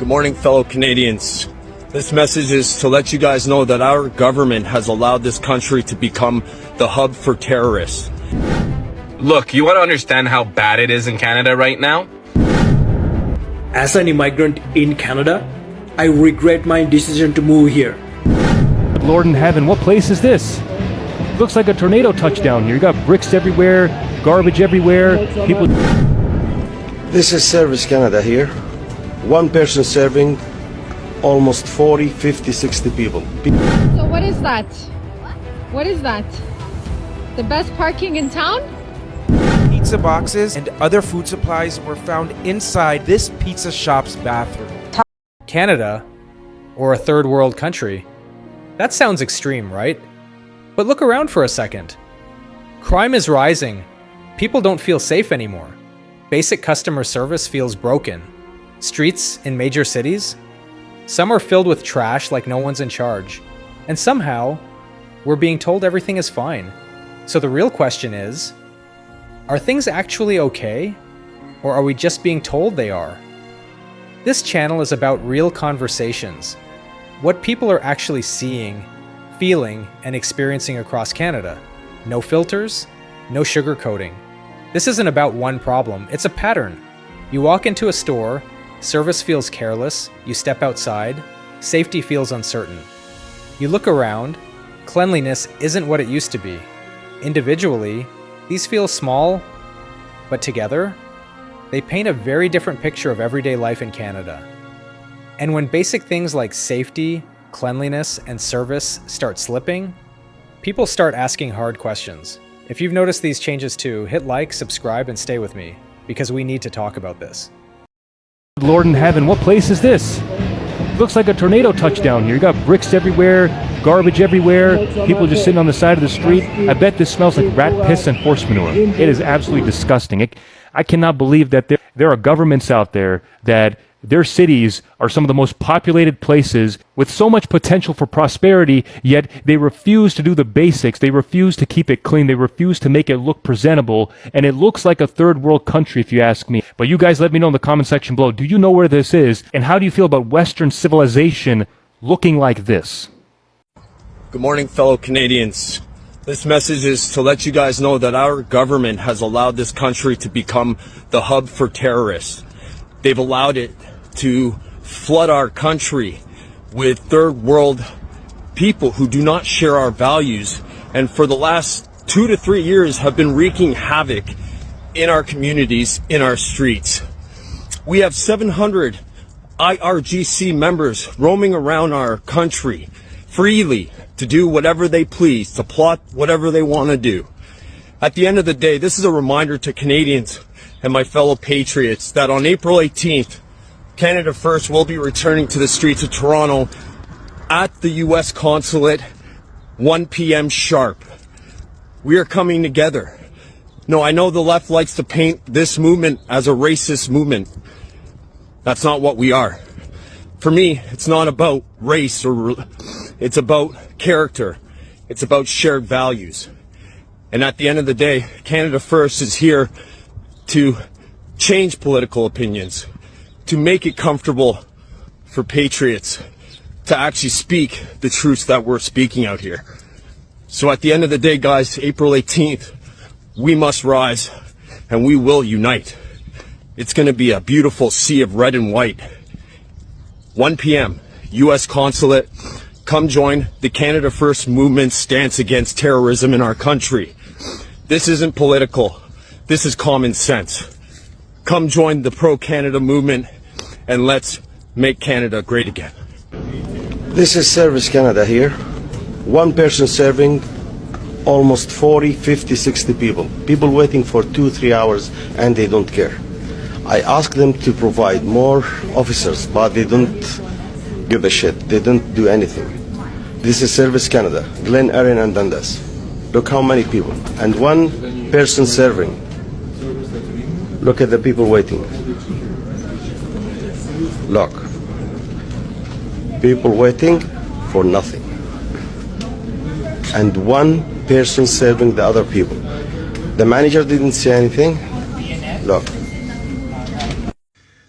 Good morning, fellow Canadians. This message is to let you guys know that our government has allowed this country to become the hub for terrorists. Look, you want to understand how bad it is in Canada right now? As an immigrant in Canada, I regret my decision to move here. Lord in heaven, what place is this? Looks like a tornado touchdown here. You got bricks everywhere, garbage everywhere, people... This is Service Canada here. One person serving almost 40, 50, 60 people. So what is that? What is that? The best parking in town? Pizza boxes and other food supplies were found inside this pizza shop's bathroom. Canada, or a third world country. That sounds extreme, right? But look around for a second. Crime is rising. People don't feel safe anymore. Basic customer service feels broken. Streets in major cities? Some are filled with trash like no one's in charge. And somehow, we're being told everything is fine. So the real question is, are things actually okay? Or are we just being told they are? This channel is about real conversations. What people are actually seeing, feeling, and experiencing across Canada. No filters, no sugarcoating. This isn't about one problem, it's a pattern. You walk into a store, service feels careless, you step outside, safety feels uncertain. You look around, cleanliness isn't what it used to be. Individually, these feel small, but together, they paint a very different picture of everyday life in Canada. And when basic things like safety, cleanliness, and service start slipping, people start asking hard questions. If you've noticed these changes too, hit like, subscribe, and stay with me, because we need to talk about this. Lord in heaven, what place is this? Looks like a tornado touchdown here. You got bricks everywhere, garbage everywhere, people just sitting on the side of the street. I bet this smells like rat piss and horse manure. It is absolutely disgusting. I cannot believe that there are governments out there that their cities are some of the most populated places with so much potential for prosperity, yet they refuse to do the basics. They refuse to keep it clean. They refuse to make it look presentable. And it looks like a third world country, if you ask me. But you guys let me know in the comment section below. Do you know where this is? And how do you feel about Western civilization looking like this? Good morning, fellow Canadians. This message is to let you guys know that our government has allowed this country to become the hub for terrorists. They've allowed it to flood our country with third world people who do not share our values, and for the last 2 to 3 years have been wreaking havoc in our communities, in our streets. We have 700 IRGC members roaming around our country freely to do whatever they please, to plot whatever they want to do. At the end of the day, this is a reminder to Canadians and my fellow patriots that on April 18th, Canada First will be returning to the streets of Toronto at the U.S. consulate, 1 p.m. sharp. We are coming together. No, I know the left likes to paint this movement as a racist movement. That's not what we are. For me, it's not about race it's about character. It's about shared values. And at the end of the day, Canada First is here to change political opinions, to make it comfortable for patriots to actually speak the truths that we're speaking out here. So at the end of the day, guys, April 18th, we must rise and we will unite. It's going to be a beautiful sea of red and white. 1 p.m., U.S. consulate. Come join the Canada First movement's stance against terrorism in our country. This isn't political. This is common sense. Come join the pro-Canada movement and let's make Canada great again. This is Service Canada here. One person serving almost 40, 50, 60 people. People waiting for 2-3 hours and they don't care. I asked them to provide more officers, but they don't give a shit. They don't do anything. This is Service Canada, Glen Erin and Dundas. Look how many people. And one person serving. Look at the people waiting. Look. People waiting for nothing. And one person serving the other people. The manager didn't say anything. Look.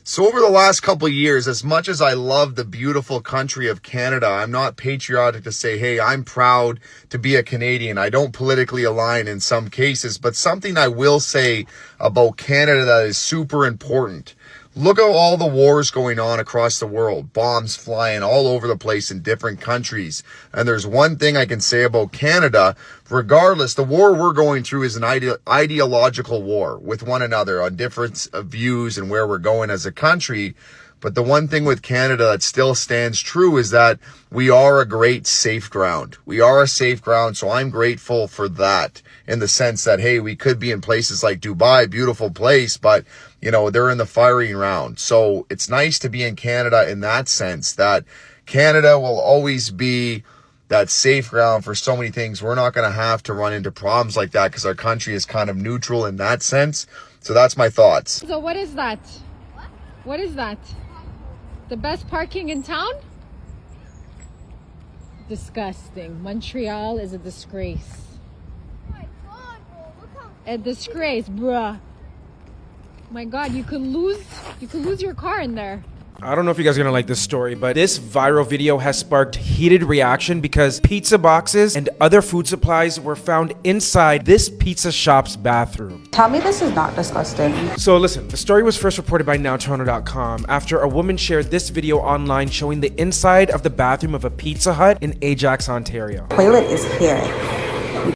So So over the last couple of years, as much as I love the beautiful country of Canada, I'm not patriotic to say, hey, I'm proud to be a Canadian. I don't politically align in some cases, but something I will say about Canada that is super important. Look at all the wars going on across the world, bombs flying all over the place in different countries. And there's one thing I can say about Canada, regardless, the war we're going through is an ideological war with one another on different views and where we're going as a country. But the one thing with Canada that still stands true is that we are a great safe ground. We are a safe ground, so I'm grateful for that in the sense that, hey, we could be in places like Dubai, beautiful place, but, you know, they're in the firing round. So it's nice to be in Canada in that sense, that Canada will always be that safe ground for so many things. We're not going to have to run into problems like that because our country is kind of neutral in that sense. So that's my thoughts. So what is that? What is that? The best parking in town? Disgusting. Montreal is a disgrace. A disgrace, bruh. My God, you could lose your car in there. I don't know if you guys are gonna like this story, but this viral video has sparked heated reaction because pizza boxes and other food supplies were found inside this pizza shop's bathroom. Tell me this is not disgusting. So listen, the story was first reported by NowToronto.com after a woman shared this video online showing the inside of the bathroom of a Pizza Hut in Ajax, Ontario. Toilet is here.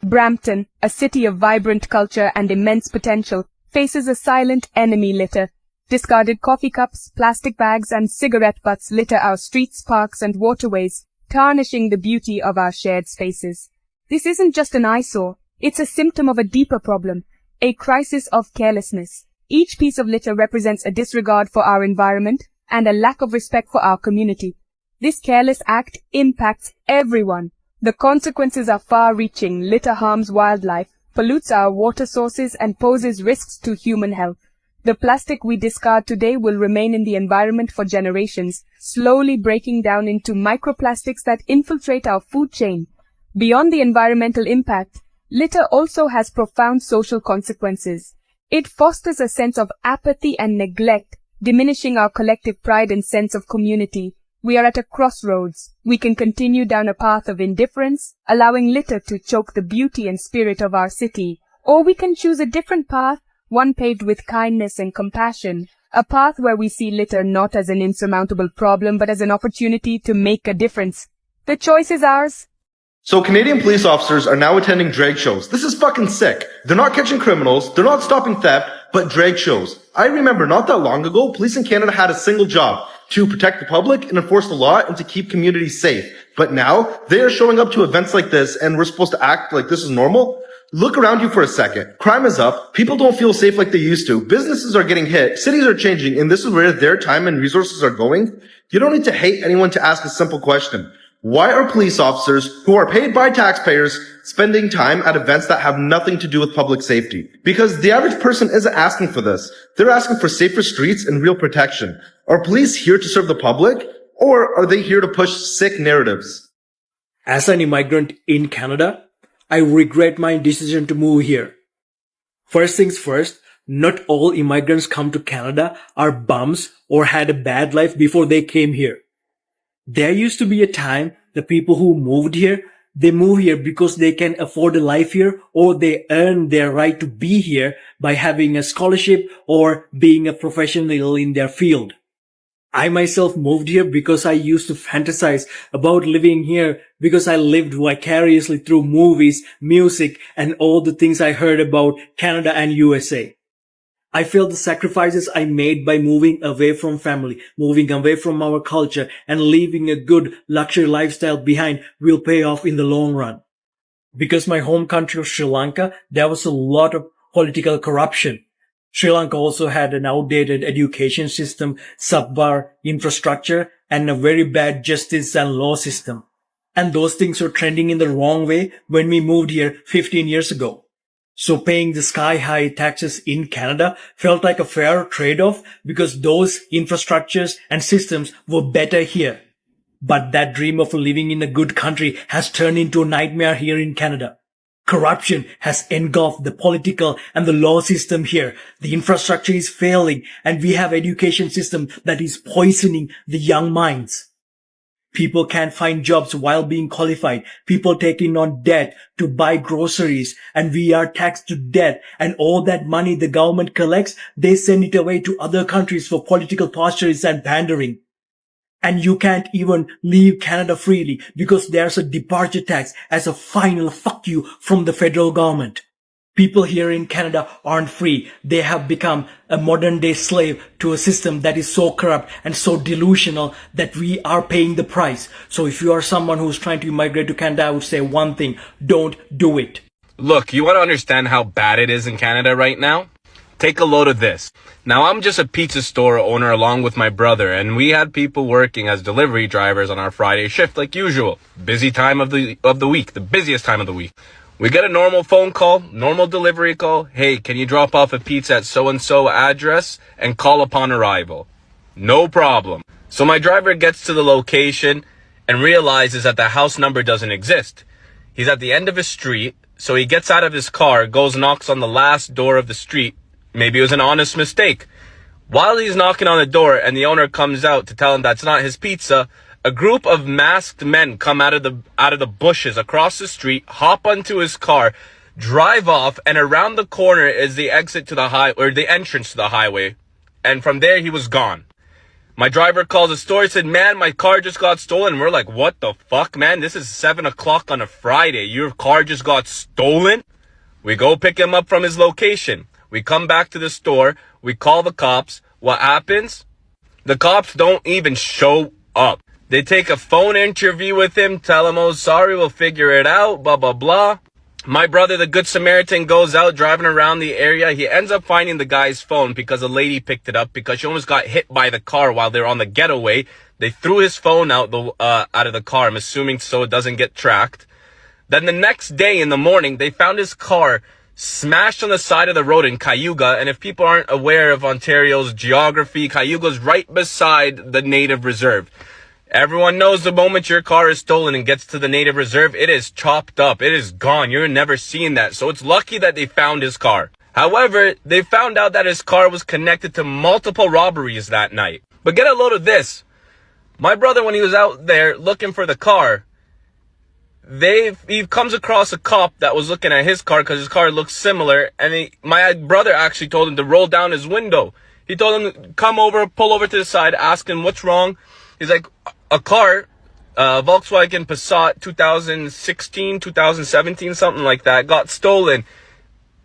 Brampton, a city of vibrant culture and immense potential, faces a silent enemy litter. Discarded coffee cups, plastic bags, and cigarette butts litter our streets, parks, and waterways, tarnishing the beauty of our shared spaces. This isn't just an eyesore, it's a symptom of a deeper problem, a crisis of carelessness. Each piece of litter represents a disregard for our environment and a lack of respect for our community. This careless act impacts everyone. The consequences are far-reaching. Litter harms wildlife, pollutes our water sources, and poses risks to human health. The plastic we discard today will remain in the environment for generations, slowly breaking down into microplastics that infiltrate our food chain. Beyond the environmental impact, litter also has profound social consequences. It fosters a sense of apathy and neglect, diminishing our collective pride and sense of community. We are at a crossroads. We can continue down a path of indifference, allowing litter to choke the beauty and spirit of our city. Or we can choose a different path, one paved with kindness and compassion, a path where we see litter not as an insurmountable problem but as an opportunity to make a difference. The choice is ours. So Canadian police officers are now attending drag shows. This is fucking sick. They're not catching criminals, they're not stopping theft, but drag shows. I remember not that long ago, police in Canada had a single job: to protect the public and enforce the law and to keep communities safe. But now, they are showing up to events like this and we're supposed to act like this is normal? Look around you for a second. Crime is up. People don't feel safe like they used to. Businesses are getting hit. Cities are changing. And this is where their time and resources are going. You don't need to hate anyone to ask a simple question. Why are police officers who are paid by taxpayers spending time at events that have nothing to do with public safety? Because the average person isn't asking for this. They're asking for safer streets and real protection. Are police here to serve the public, or are they here to push sick narratives? As an immigrant in Canada, I regret my decision to move here. First things first, not all immigrants come to Canada are bums or had a bad life before they came here. There used to be a time the people who moved here, they move here because they can afford a life here, or they earn their right to be here by having a scholarship or being a professional in their field. I myself moved here because I used to fantasize about living here because I lived vicariously through movies, music, and all the things I heard about Canada and USA. I feel the sacrifices I made by moving away from family, moving away from our culture, and leaving a good luxury lifestyle behind will pay off in the long run. Because my home country of Sri Lanka, there was a lot of political corruption. Sri Lanka also had an outdated education system, subpar infrastructure, and a very bad justice and law system. And those things were trending in the wrong way when we moved here 15 years ago. So paying the sky-high taxes in Canada felt like a fair trade-off because those infrastructures and systems were better here. But that dream of living in a good country has turned into a nightmare here in Canada. Corruption has engulfed the political and the law system here. The infrastructure is failing, and we have education system that is poisoning the young minds. People can't find jobs while being qualified. People taking on debt to buy groceries, and we are taxed to death. And all that money the government collects, they send it away to other countries for political posturing and pandering. And you can't even leave Canada freely because there's a departure tax as a final fuck you from the federal government. People here in Canada aren't free. They have become a modern day slave to a system that is so corrupt and so delusional that we are paying the price. So if you are someone who's trying to immigrate to Canada, I would say one thing: don't do it. Look, you want to understand how bad it is in Canada right now? Take a load of this. Now, I'm just a pizza store owner along with my brother, and we had people working as delivery drivers on our Friday shift like usual. Busy time of the week, the busiest time of the week. We get a normal phone call, normal delivery call. Hey, can you drop off a pizza at so-and-so address and call upon arrival? No problem. So my driver gets to the location and realizes that the house number doesn't exist. He's at the end of a street, so he gets out of his car, goes knocks on the last door of the street. Maybe it was an honest mistake. While he's knocking on the door and the owner comes out to tell him that's not his pizza, a group of masked men come out of the bushes across the street, hop onto his car, drive off, and around the corner is the exit to the the entrance to the highway. And from there, he was gone. My driver calls the store, said, man, my car just got stolen. We're like, what the fuck, man? This is 7 o'clock on a Friday. Your car just got stolen? We go pick him up from his location. We come back to the store. We call the cops. What happens? The cops don't even show up. They take a phone interview with him, tell him, oh, sorry, we'll figure it out, blah, blah, blah. My brother, the Good Samaritan, goes out driving around the area. He ends up finding the guy's phone because a lady picked it up because she almost got hit by the car while they were on the getaway. They threw his phone out of the car, I'm assuming so it doesn't get tracked. Then the next day in the morning, they found his car smashed on the side of the road in Cayuga. And if people aren't aware of Ontario's geography, Cayuga's right beside the native reserve. Everyone knows the moment your car is stolen and gets to the native reserve, it is chopped up. It is gone. You're never seeing that. So it's lucky that they found his car. However, they found out that his car was connected to multiple robberies that night. But get a load of this. My brother, when he was out there looking for the car, he comes across a cop that was looking at his car because his car looks similar. And my brother actually told him to roll down his window. He told him to come over, pull over to the side, ask him what's wrong. He's like, a car, Volkswagen Passat 2016, 2017, something like that, got stolen.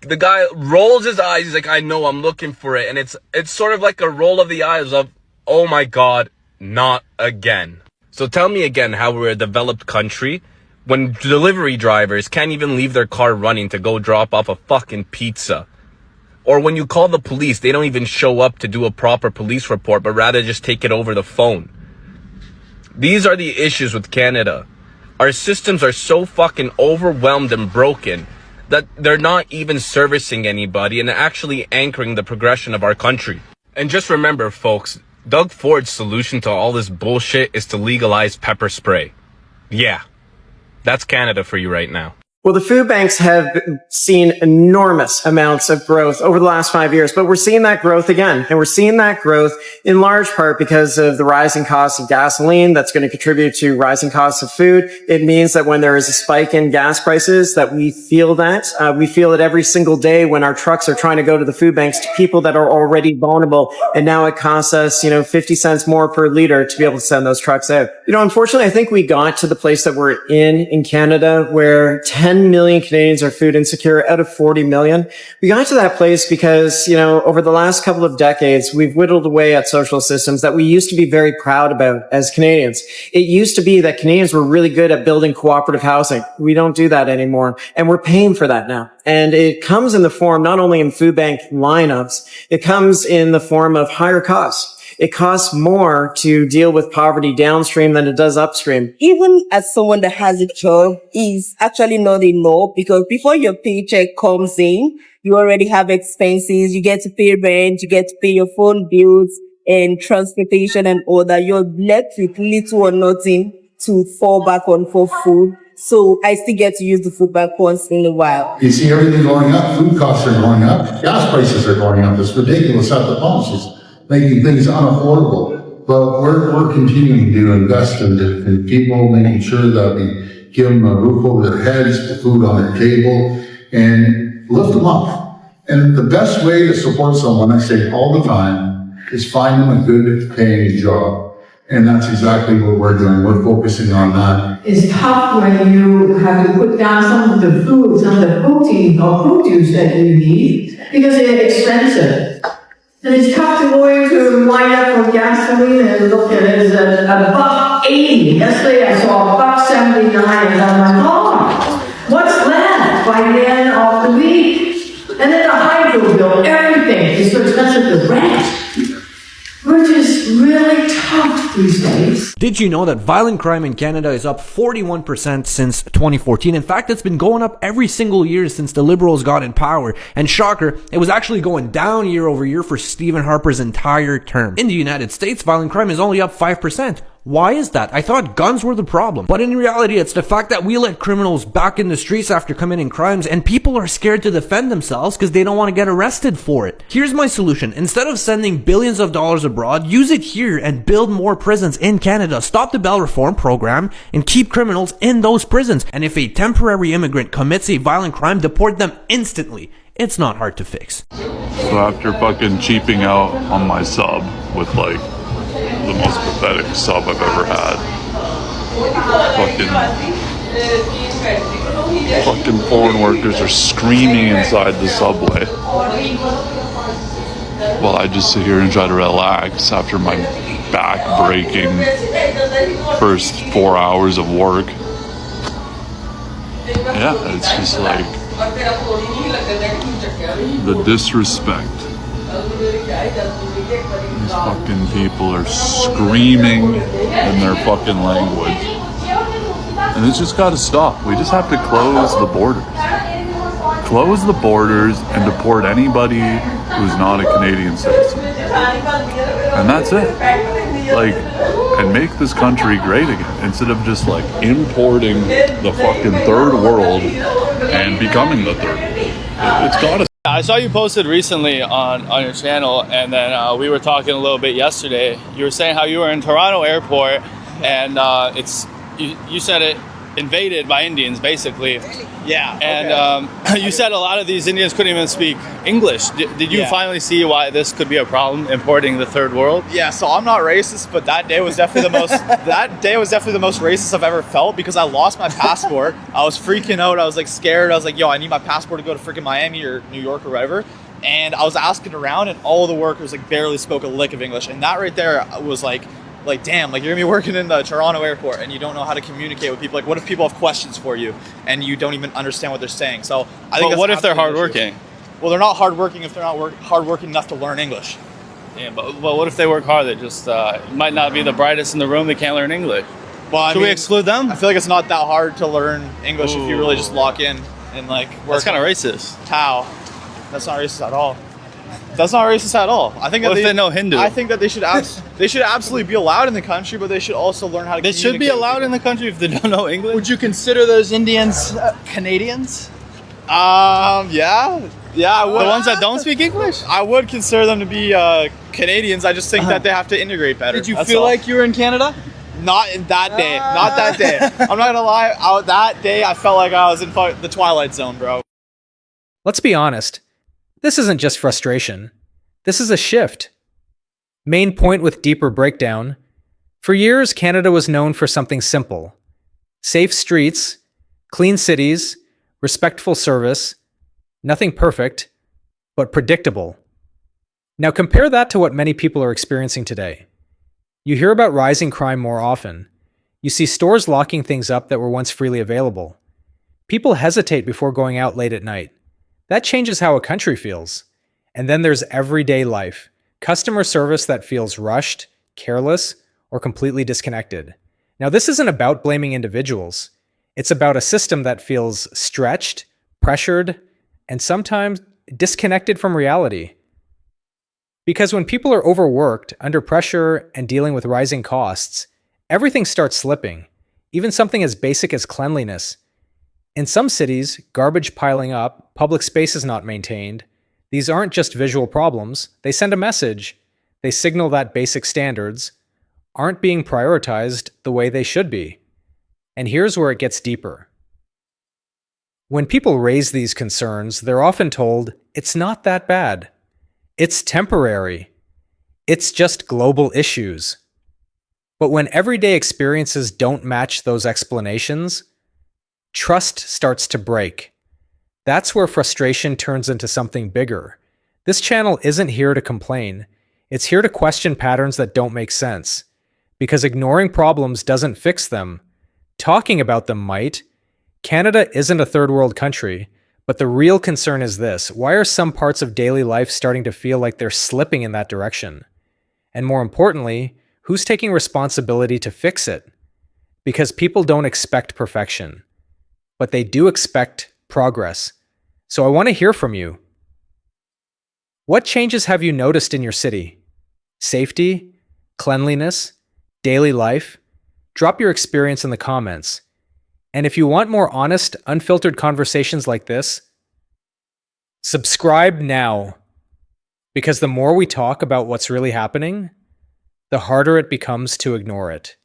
The guy rolls his eyes. He's like, I know, I'm looking for it. And it's sort of like a roll of the eyes of, oh my God, not again. So tell me again how we're a developed country when delivery drivers can't even leave their car running to go drop off a fucking pizza. Or when you call the police, they don't even show up to do a proper police report, but rather just take it over the phone. These are the issues with Canada. Our systems are so fucking overwhelmed and broken that they're not even servicing anybody and actually anchoring the progression of our country. And just remember, folks, Doug Ford's solution to all this bullshit is to legalize pepper spray. Yeah, that's Canada for you right now. Well, the food banks have seen enormous amounts of growth over the last 5 years, but we're seeing that growth again. And we're seeing that growth in large part because of the rising cost of gasoline. That's going to contribute to rising costs of food. It means that when there is a spike in gas prices, that we feel that. We feel it every single day when our trucks are trying to go to the food banks to people that are already vulnerable. And now it costs us, 50 cents more per liter to be able to send those trucks out. Unfortunately, I think we got to the place that we're in Canada where 10 million Canadians are food insecure out of 40 million. We got to that place because, over the last couple of decades, we've whittled away at social systems that we used to be very proud about as Canadians. It used to be that Canadians were really good at building cooperative housing. We don't do that anymore. And we're paying for that now. And it comes in the form, not only in food bank lineups, it comes in the form of higher costs. It costs more to deal with poverty downstream than it does upstream. Even as someone that has a job is actually not enough because before your paycheck comes in, you already have expenses. You get to pay rent, you get to pay your phone bills and transportation and all that. You're left with little or nothing to fall back on for food. So I still get to use the food bank once in a while. You see everything going up, food costs are going up, gas prices are going up, it's ridiculous at the pumps, it's making things unaffordable. But we're continuing to invest in people, making sure that we give them a roof over their heads, the food on their table, and lift them up. And the best way to support someone, I say all the time, is find them a good paying job. And that's exactly what we're doing. We're focusing on that. It's tough when you have to put down some of the food, some of the protein or produce that you need because they're expensive. And it's tough to go into line up for gasoline and look at it as a $1.80. Yesterday I saw $1.79 and I'm like, oh, what's left by the end of the week? And then the hydro bill, everything is so expensive, the rent. Which is really tough these days. Did you know that violent crime in Canada is up 41% since 2014? In fact, it's been going up every single year since the Liberals got in power. And shocker, it was actually going down year over year for Stephen Harper's entire term. In the United States, violent crime is only up 5%. Why is that? I thought guns were the problem. But in reality, it's the fact that we let criminals back in the streets after committing crimes, and people are scared to defend themselves because they don't want to get arrested for it. Here's my solution. Instead of sending billions of dollars abroad, use it here and build more prisons in Canada. Stop the bail reform program and keep criminals in those prisons. And if a temporary immigrant commits a violent crime, deport them instantly. It's not hard to fix. So after fucking cheaping out on my sub with like the most pathetic sub I've ever had, fucking foreign workers are screaming inside the subway while I just sit here and try to relax after my back-breaking first 4 hours of work. Yeah, it's just like the disrespect. These fucking people are screaming in their fucking language. And it's just gotta stop. We just have to close the borders. Close the borders and deport anybody who's not a Canadian citizen. And that's it. Like, and make this country great again, instead of just like importing the fucking third world and becoming the third world. It's gotta. I saw you posted recently on your channel, and then we were talking a little bit yesterday. You were saying how you were in Toronto airport, and you said it invaded by Indians, basically. Yeah. And you said a lot of these Indians couldn't even speak English. Did you finally see why this could be a problem, importing the third world? Yeah, so I'm not racist, but that day was definitely the most racist I've ever felt, because I lost my passport. I was freaking out. I was like scared. I was like, yo, I need my passport to go to freaking Miami or New York or whatever. And I was asking around, and all the workers like barely spoke a lick of English. And that right there was like damn, like you're gonna be working in the Toronto airport and you don't know how to communicate with people. Like, what if people have questions for you and you don't even understand what they're saying? So I think. But what if they're hardworking? Well, they're not hardworking if they're not hardworking enough to learn English. Yeah, but what if they work hard? They just might not be the brightest in the room. They can't learn English. Well, Should we exclude them? I feel like it's not that hard to learn English if you really just lock in and like work. That's kind of racist. How? That's not racist at all. That's not racist at all. I think that if they know Hindu? I think that they should absolutely be allowed in the country, but they should also learn how to. They should be allowed in the country if they don't know English. Would you consider those Indians Canadians? Yeah, I would. The ones that don't speak English? I would consider them to be Canadians. I just think that they have to integrate better. Did you feel like you were in Canada? Not in that day. Not that day. I'm not gonna lie. That day, I felt like I was in the Twilight Zone, bro. Let's be honest. This isn't just frustration. This is a shift. Main point with deeper breakdown. For years, Canada was known for something simple. Safe streets, clean cities, respectful service, nothing perfect, but predictable. Now compare that to what many people are experiencing today. You hear about rising crime more often. You see stores locking things up that were once freely available. People hesitate before going out late at night. That changes how a country feels. And then there's everyday life, customer service that feels rushed, careless, or completely disconnected. Now, this isn't about blaming individuals. It's about a system that feels stretched, pressured, and sometimes disconnected from reality. Because when people are overworked, under pressure, and dealing with rising costs, everything starts slipping. Even something as basic as cleanliness. In some cities, garbage piling up, public spaces not maintained, these aren't just visual problems, they send a message. They signal that basic standards aren't being prioritized the way they should be. And here's where it gets deeper. When people raise these concerns, they're often told, it's not that bad. It's temporary. It's just global issues. But when everyday experiences don't match those explanations, trust starts to break. That's where frustration turns into something bigger. This channel isn't here to complain. It's here to question patterns that don't make sense. Because ignoring problems doesn't fix them. Talking about them might. Canada isn't a third world country, but the real concern is this: why are some parts of daily life starting to feel like they're slipping in that direction? And more importantly, who's taking responsibility to fix it? Because people don't expect perfection, but they do expect progress. So I want to hear from you. What changes have you noticed in your city? Safety? Cleanliness? Daily life? Drop your experience in the comments. And if you want more honest, unfiltered conversations like this, subscribe now. Because the more we talk about what's really happening, the harder it becomes to ignore it.